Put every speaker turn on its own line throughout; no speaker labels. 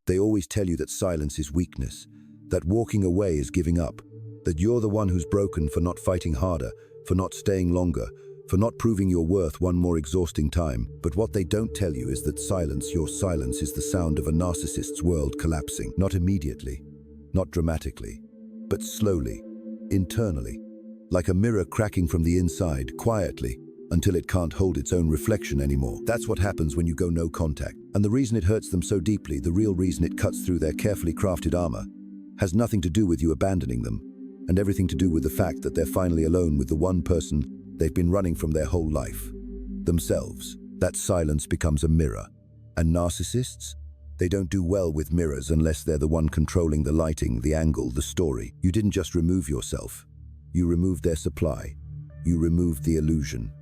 They always tell you that silence is weakness, that walking away is giving up, that you're the one who's broken for not fighting harder, for not staying longer, for not proving your worth one more exhausting time. But what they don't tell you is that silence, your silence, is the sound of a narcissist's world collapsing. Not immediately, not dramatically, but slowly, internally, like a mirror cracking from the inside, quietly, until it can't hold its own reflection anymore. That's what happens when you go no contact. And the reason it hurts them so deeply, the real reason it cuts through their carefully crafted armor, has nothing to do with you abandoning them, and everything to do with the fact that they're finally alone with the one person they've been running from their whole life, themselves. That silence becomes a mirror. And narcissists? They don't do well with mirrors unless they're the one controlling the lighting, the angle, the story. You didn't just remove yourself. You removed their supply. You removed the illusion.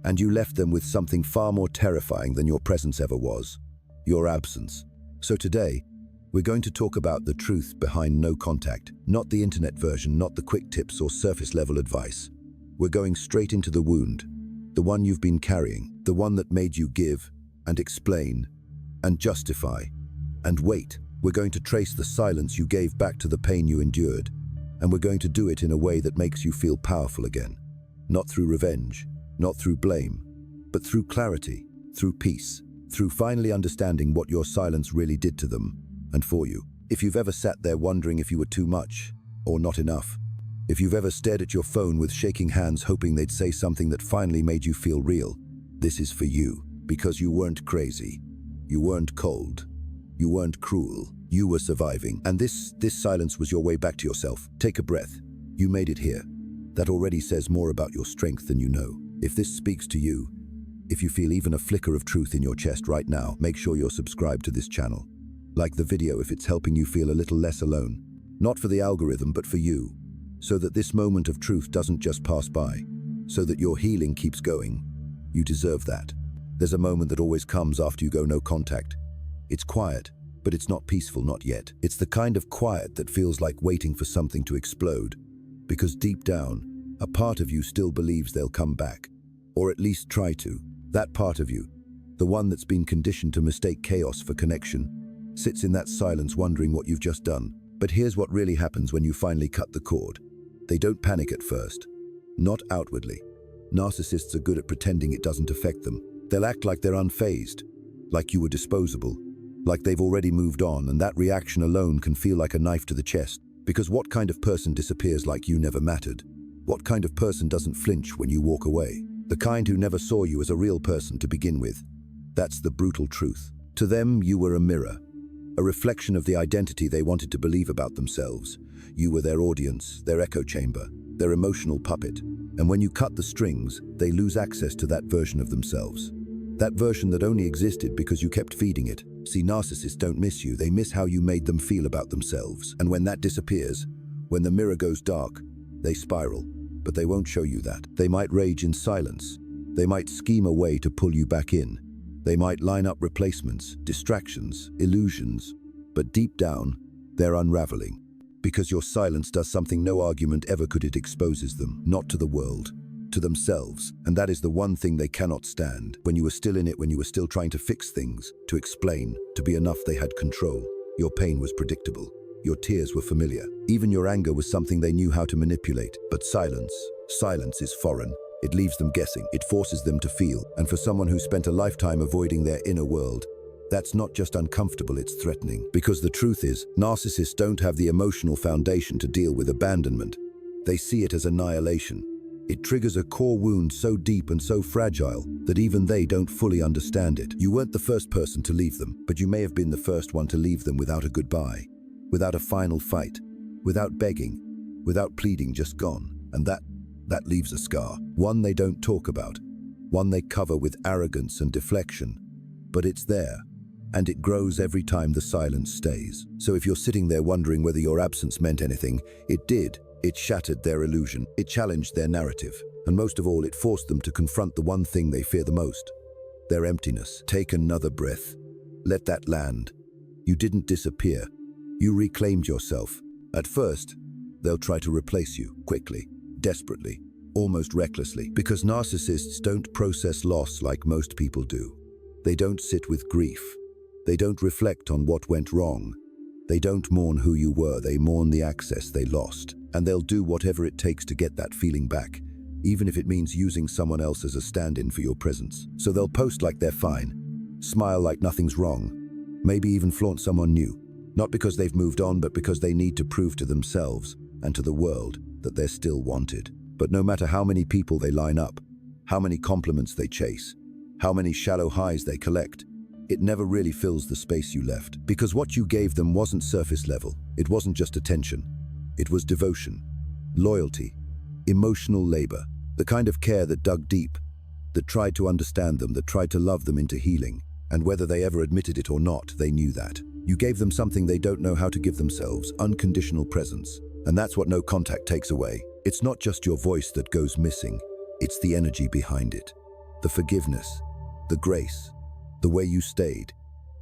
And you left them with something far more terrifying than your presence ever was: your absence. So today, we're going to talk about the truth behind no contact, not the internet version, not the quick tips or surface-level advice. We're going straight into the wound, the one you've been carrying, the one that made you give and explain and justify and wait. We're going to trace the silence you gave back to the pain you endured, and we're going to do it in a way that makes you feel powerful again. Not through revenge, not through blame, but through clarity, through peace, through finally understanding what your silence really did to them and for you. If you've ever sat there wondering if you were too much or not enough, if you've ever stared at your phone with shaking hands hoping they'd say something that finally made you feel real, this is for you, because you weren't crazy, you weren't cold, you weren't cruel, you were surviving. And this silence was your way back to yourself. Take a breath. You made it here. That already says more about your strength than you know. If this speaks to you, if you feel even a flicker of truth in your chest right now, make sure you're subscribed to this channel. Like the video if it's helping you feel a little less alone. Not for the algorithm, but for you. So that this moment of truth doesn't just pass by. So that your healing keeps going. You deserve that. There's a moment that always comes after you go no contact. It's quiet, but it's not peaceful, not yet. It's the kind of quiet that feels like waiting for something to explode. Because deep down, a part of you still believes they'll come back. Or at least try to. That part of you, the one that's been conditioned to mistake chaos for connection, sits in that silence wondering what you've just done. But here's what really happens when you finally cut the cord. They don't panic at first. Not outwardly. Narcissists are good at pretending it doesn't affect them. They'll act like they're unfazed, like you were disposable, like they've already moved on, and that reaction alone can feel like a knife to the chest. Because what kind of person disappears like you never mattered? What kind of person doesn't flinch when you walk away? The kind who never saw you as a real person to begin with. That's the brutal truth. To them, you were a mirror, a reflection of the identity they wanted to believe about themselves. You were their audience, their echo chamber, their emotional puppet. And when you cut the strings, they lose access to that version of themselves. That version that only existed because you kept feeding it. See, narcissists don't miss you, they miss how you made them feel about themselves. And when that disappears, when the mirror goes dark, they spiral. But they won't show you that. They might rage in silence. They might scheme a way to pull you back in. They might line up replacements, distractions, illusions. But deep down, they're unraveling. Because your silence does something no argument ever could. It exposes them, not to the world, to themselves. And that is the one thing they cannot stand. When you were still in it, when you were still trying to fix things, to explain, to be enough, they had control. Your pain was predictable. Your tears were familiar. Even your anger was something they knew how to manipulate. But silence is foreign. It leaves them guessing. It forces them to feel. And for someone who spent a lifetime avoiding their inner world, that's not just uncomfortable, it's threatening. Because the truth is, narcissists don't have the emotional foundation to deal with abandonment. They see it as annihilation. It triggers a core wound so deep and so fragile that even they don't fully understand it. You weren't the first person to leave them, but you may have been the first one to leave them without a goodbye, without a final fight, without begging, without pleading, just gone. And that leaves a scar. One they don't talk about, one they cover with arrogance and deflection. But it's there, and it grows every time the silence stays. So if you're sitting there wondering whether your absence meant anything, it did. It shattered their illusion. It challenged their narrative. And most of all, it forced them to confront the one thing they fear the most: their emptiness. Take another breath. Let that land. You didn't disappear. You reclaimed yourself. At first, they'll try to replace you, quickly, desperately, almost recklessly. Because narcissists don't process loss like most people do. They don't sit with grief. They don't reflect on what went wrong. They don't mourn who you were, they mourn the access they lost. And they'll do whatever it takes to get that feeling back, even if it means using someone else as a stand-in for your presence. So they'll post like they're fine, smile like nothing's wrong, maybe even flaunt someone new. Not because they've moved on, but because they need to prove to themselves and to the world that they're still wanted. But no matter how many people they line up, how many compliments they chase, how many shallow highs they collect, it never really fills the space you left. Because what you gave them wasn't surface level. It wasn't just attention. It was devotion, loyalty, emotional labor, the kind of care that dug deep, that tried to understand them, that tried to love them into healing. And whether they ever admitted it or not, they knew that. You gave them something they don't know how to give themselves, unconditional presence. And that's what no contact takes away. It's not just your voice that goes missing. It's the energy behind it. The forgiveness, the grace, the way you stayed,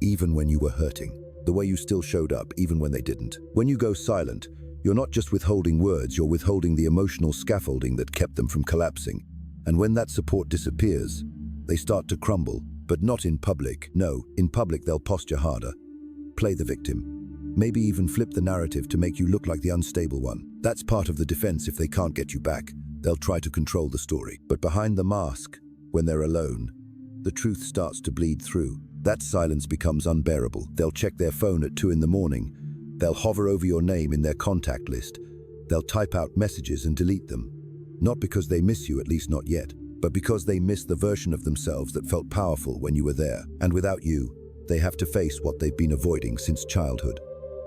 even when you were hurting. The way you still showed up, even when they didn't. When you go silent, you're not just withholding words, you're withholding the emotional scaffolding that kept them from collapsing. And when that support disappears, they start to crumble, but not in public. No, in public they'll posture harder, play the victim, maybe even flip the narrative to make you look like the unstable one. That's part of the defense. If they can't get you back, they'll try to control the story. But behind the mask, when they're alone, the truth starts to bleed through. That silence becomes unbearable. They'll check their phone at 2 in the morning. They'll hover over your name in their contact list. They'll type out messages and delete them. Not because they miss you, at least not yet, but because they miss the version of themselves that felt powerful when you were there. And without you, they have to face what they've been avoiding since childhood.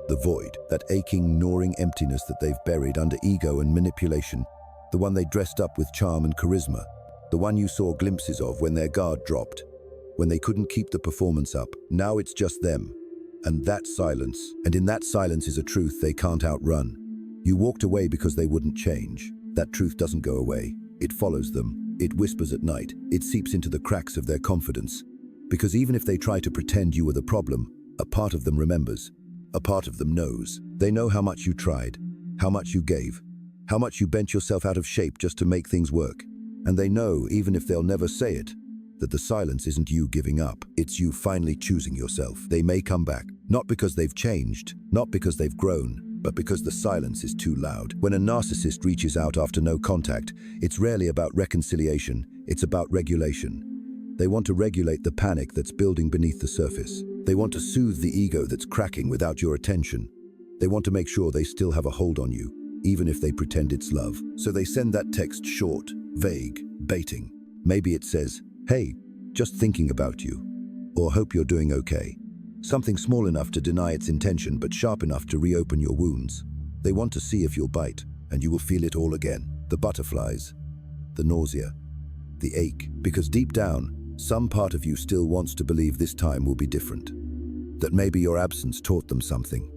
The void, that aching, gnawing emptiness that they've buried under ego and manipulation. The one they dressed up with charm and charisma. The one you saw glimpses of when their guard dropped, when they couldn't keep the performance up. Now it's just them. And that silence. And in that silence is a truth they can't outrun. You walked away because they wouldn't change. That truth doesn't go away. It follows them. It whispers at night. It seeps into the cracks of their confidence. Because even if they try to pretend you were the problem, a part of them remembers. A part of them knows. They know how much you tried, how much you gave, how much you bent yourself out of shape just to make things work. And they know, even if they'll never say it, that the silence isn't you giving up. It's you finally choosing yourself. They may come back, not because they've changed, not because they've grown, but because the silence is too loud. When a narcissist reaches out after no contact, it's rarely about reconciliation, it's about regulation. They want to regulate the panic that's building beneath the surface. They want to soothe the ego that's cracking without your attention. They want to make sure they still have a hold on you, even if they pretend it's love. So they send that text short, vague, baiting. Maybe it says, "Hey, just thinking about you," or "Hope you're doing okay." Something small enough to deny its intention, but sharp enough to reopen your wounds. They want to see if you'll bite, and you will feel it all again. The butterflies, the nausea, the ache, because deep down, some part of you still wants to believe this time will be different. That maybe your absence taught them something.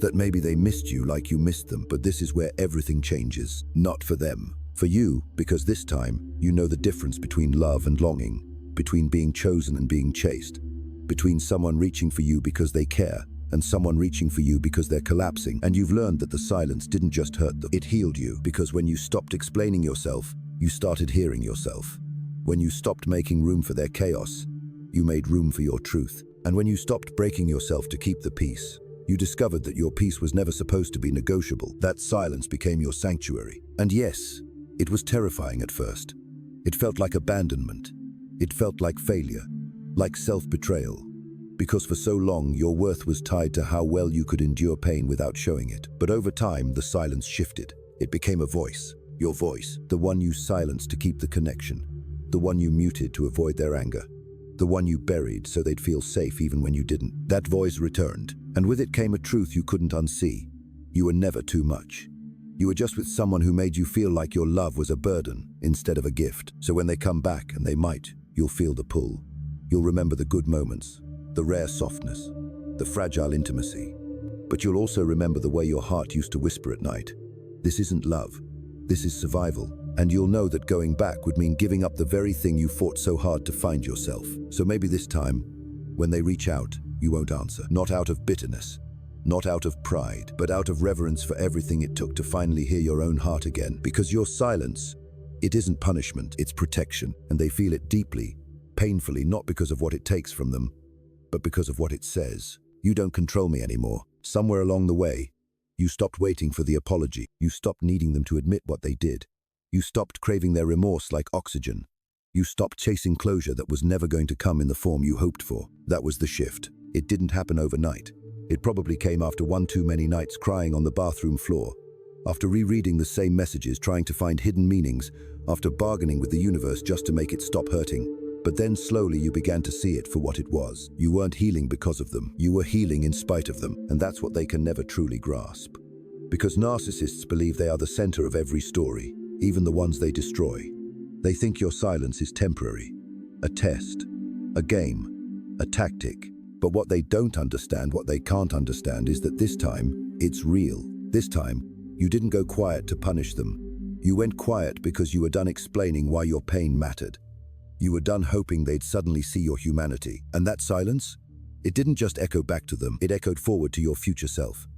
That maybe they missed you like you missed them, but this is where everything changes. Not for them. For you, because this time, you know the difference between love and longing, between being chosen and being chased, between someone reaching for you because they care and someone reaching for you because they're collapsing. And you've learned that the silence didn't just hurt them, it healed you. Because when you stopped explaining yourself, you started hearing yourself. When you stopped making room for their chaos, you made room for your truth. And when you stopped breaking yourself to keep the peace, you discovered that your peace was never supposed to be negotiable. That silence became your sanctuary. And yes, it was terrifying at first. It felt like abandonment. It felt like failure, like self-betrayal. Because for so long, your worth was tied to how well you could endure pain without showing it. But over time, the silence shifted. It became a voice. Your voice. The one you silenced to keep the connection. The one you muted to avoid their anger. The one you buried so they'd feel safe even when you didn't. That voice returned, and with it came a truth you couldn't unsee. You were never too much. You were just with someone who made you feel like your love was a burden instead of a gift. So when they come back, and they might, you'll feel the pull. You'll remember the good moments, the rare softness, the fragile intimacy. But you'll also remember the way your heart used to whisper at night. This isn't love. This is survival. And you'll know that going back would mean giving up the very thing you fought so hard to find yourself. So maybe this time, when they reach out, you won't answer. Not out of bitterness, not out of pride, but out of reverence for everything it took to finally hear your own heart again. Because your silence, it isn't punishment, it's protection. And they feel it deeply, painfully, not because of what it takes from them, but because of what it says. You don't control me anymore. Somewhere along the way, you stopped waiting for the apology. You stopped needing them to admit what they did. You stopped craving their remorse like oxygen. You stopped chasing closure that was never going to come in the form you hoped for. That was the shift. It didn't happen overnight. It probably came after one too many nights crying on the bathroom floor, after rereading the same messages, trying to find hidden meanings, after bargaining with the universe just to make it stop hurting. But then slowly you began to see it for what it was. You weren't healing because of them. You were healing in spite of them. And that's what they can never truly grasp. Because narcissists believe they are the center of every story, even the ones they destroy. They think your silence is temporary, a test, a game, a tactic. But what they don't understand, what they can't understand, is that this time, it's real. This time, you didn't go quiet to punish them. You went quiet because you were done explaining why your pain mattered. You were done hoping they'd suddenly see your humanity. And that silence, it didn't just echo back to them, it echoed forward to your future self.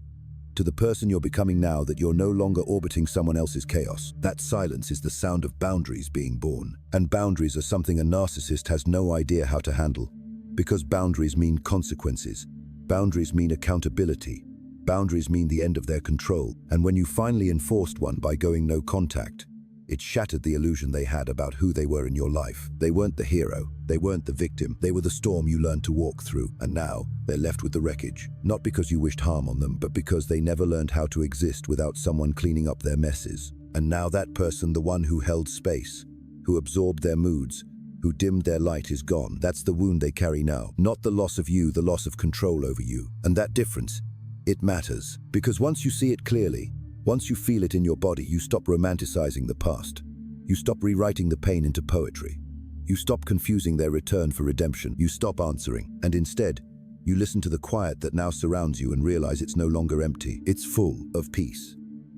To the person you're becoming now, that you're no longer orbiting someone else's chaos. That silence is the sound of boundaries being born. And boundaries are something a narcissist has no idea how to handle. Because boundaries mean consequences. Boundaries mean accountability. Boundaries mean the end of their control. And when you finally enforced one by going no contact, it shattered the illusion they had about who they were in your life. They weren't the hero. They weren't the victim. They were the storm you learned to walk through. And now, they're left with the wreckage. Not because you wished harm on them, but because they never learned how to exist without someone cleaning up their messes. And now that person, the one who held space, who absorbed their moods, who dimmed their light, is gone. That's the wound they carry now. Not the loss of you, the loss of control over you. And that difference, it matters. Because once you see it clearly, once you feel it in your body, you stop romanticizing the past. You stop rewriting the pain into poetry. You stop confusing their return for redemption. You stop answering, and instead, you listen to the quiet that now surrounds you and realize it's no longer empty. It's full of peace,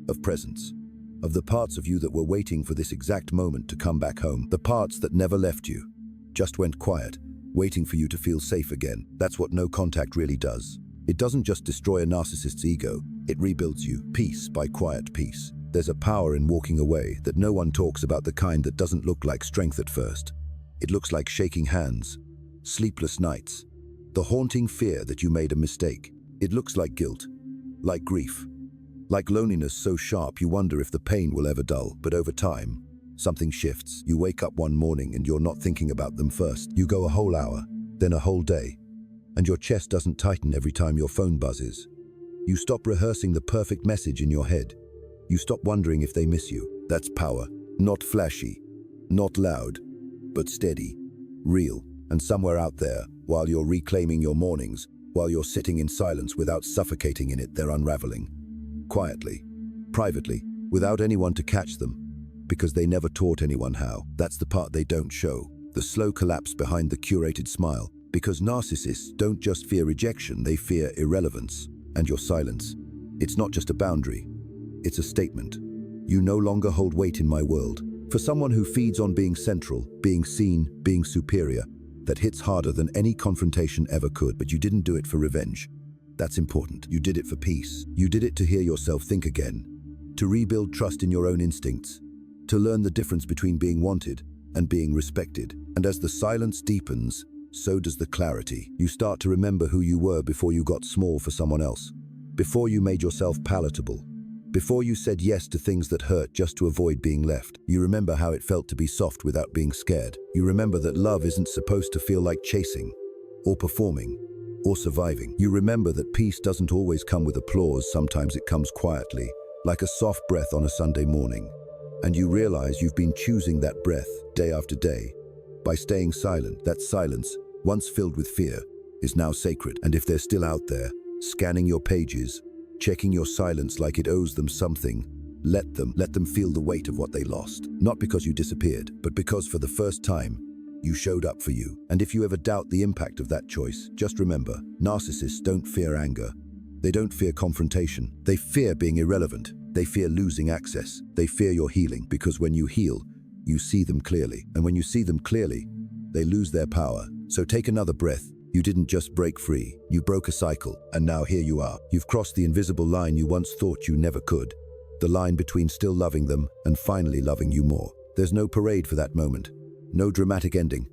of presence, of the parts of you that were waiting for this exact moment to come back home. The parts that never left you, just went quiet, waiting for you to feel safe again. That's what no contact really does. It doesn't just destroy a narcissist's ego, it rebuilds you, piece by quiet piece. There's a power in walking away that no one talks about, the kind that doesn't look like strength at first. It looks like shaking hands, sleepless nights, the haunting fear that you made a mistake. It looks like guilt, like grief, like loneliness so sharp you wonder if the pain will ever dull. But over time, something shifts. You wake up one morning and you're not thinking about them first. You go a whole hour, then a whole day, and your chest doesn't tighten every time your phone buzzes. You stop rehearsing the perfect message in your head. You stop wondering if they miss you. That's power. Not flashy, not loud, but steady, real. And somewhere out there, while you're reclaiming your mornings, while you're sitting in silence without suffocating in it, they're unraveling. Quietly, privately, without anyone to catch them, because they never taught anyone how. That's the part they don't show. The slow collapse behind the curated smile. Because narcissists don't just fear rejection, they fear irrelevance. And your silence, it's not just a boundary, it's a statement. You no longer hold weight in my world. For someone who feeds on being central, being seen, being superior, that hits harder than any confrontation ever could. But you didn't do it for revenge. That's important. You did it for peace. You did it to hear yourself think again, to rebuild trust in your own instincts, to learn the difference between being wanted and being respected. And as the silence deepens, so does the clarity. You start to remember who you were before you got small for someone else, before you made yourself palatable, before you said yes to things that hurt just to avoid being left. You remember how it felt to be soft without being scared. You remember that love isn't supposed to feel like chasing, or performing, or surviving. You remember that peace doesn't always come with applause. Sometimes it comes quietly, like a soft breath on a Sunday morning. And you realize you've been choosing that breath day after day. By staying silent, that silence, once filled with fear, is now sacred. And if they're still out there, scanning your pages, checking your silence like it owes them something, let them feel the weight of what they lost. Not because you disappeared, but because for the first time, you showed up for you. And if you ever doubt the impact of that choice, just remember, narcissists don't fear anger. They don't fear confrontation. They fear being irrelevant. They fear losing access. They fear your healing, because when you heal, you see them clearly. And when you see them clearly, they lose their power. So take another breath. You didn't just break free. You broke a cycle, and now here you are. You've crossed the invisible line you once thought you never could. The line between still loving them and finally loving you more. There's no parade for that moment. No dramatic ending.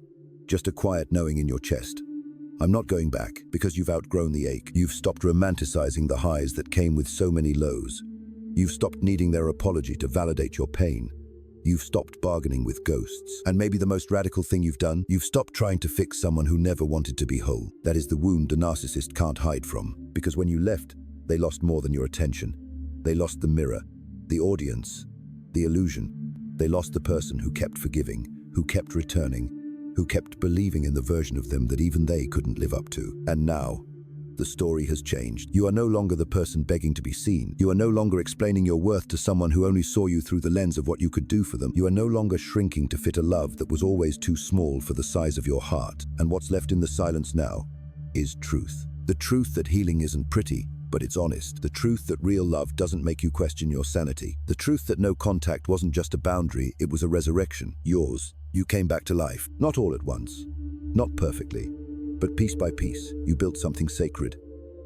Just a quiet knowing in your chest. I'm not going back, because you've outgrown the ache. You've stopped romanticizing the highs that came with so many lows. You've stopped needing their apology to validate your pain. You've stopped bargaining with ghosts. And maybe the most radical thing you've done, you've stopped trying to fix someone who never wanted to be whole. That is the wound a narcissist can't hide from. Because when you left, they lost more than your attention. They lost the mirror, the audience, the illusion. They lost the person who kept forgiving, who kept returning, who kept believing in the version of them that even they couldn't live up to. And now, the story has changed. You are no longer the person begging to be seen. You are no longer explaining your worth to someone who only saw you through the lens of what you could do for them. You are no longer shrinking to fit a love that was always too small for the size of your heart. And what's left in the silence now is truth. The truth that healing isn't pretty, but it's honest. The truth that real love doesn't make you question your sanity. The truth that no contact wasn't just a boundary, it was a resurrection. Yours. You came back to life. Not all at once. Not perfectly. But piece by piece, you built something sacred.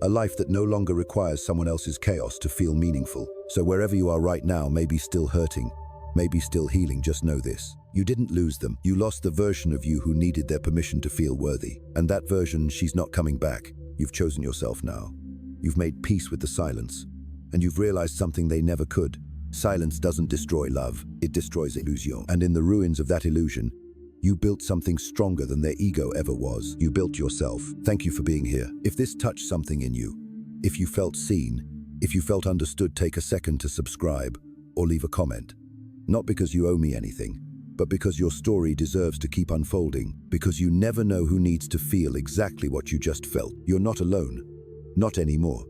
A life that no longer requires someone else's chaos to feel meaningful. So wherever you are right now may be still hurting, maybe still healing, just know this. You didn't lose them. You lost the version of you who needed their permission to feel worthy. And that version, she's not coming back. You've chosen yourself now. You've made peace with the silence. And you've realized something they never could. Silence doesn't destroy love, it destroys illusion. And in the ruins of that illusion, you built something stronger than their ego ever was. You built yourself. Thank you for being here. If this touched something in you, if you felt seen, if you felt understood, take a second to subscribe or leave a comment. Not because you owe me anything, but because your story deserves to keep unfolding, because you never know who needs to feel exactly what you just felt. You're not alone. Not anymore.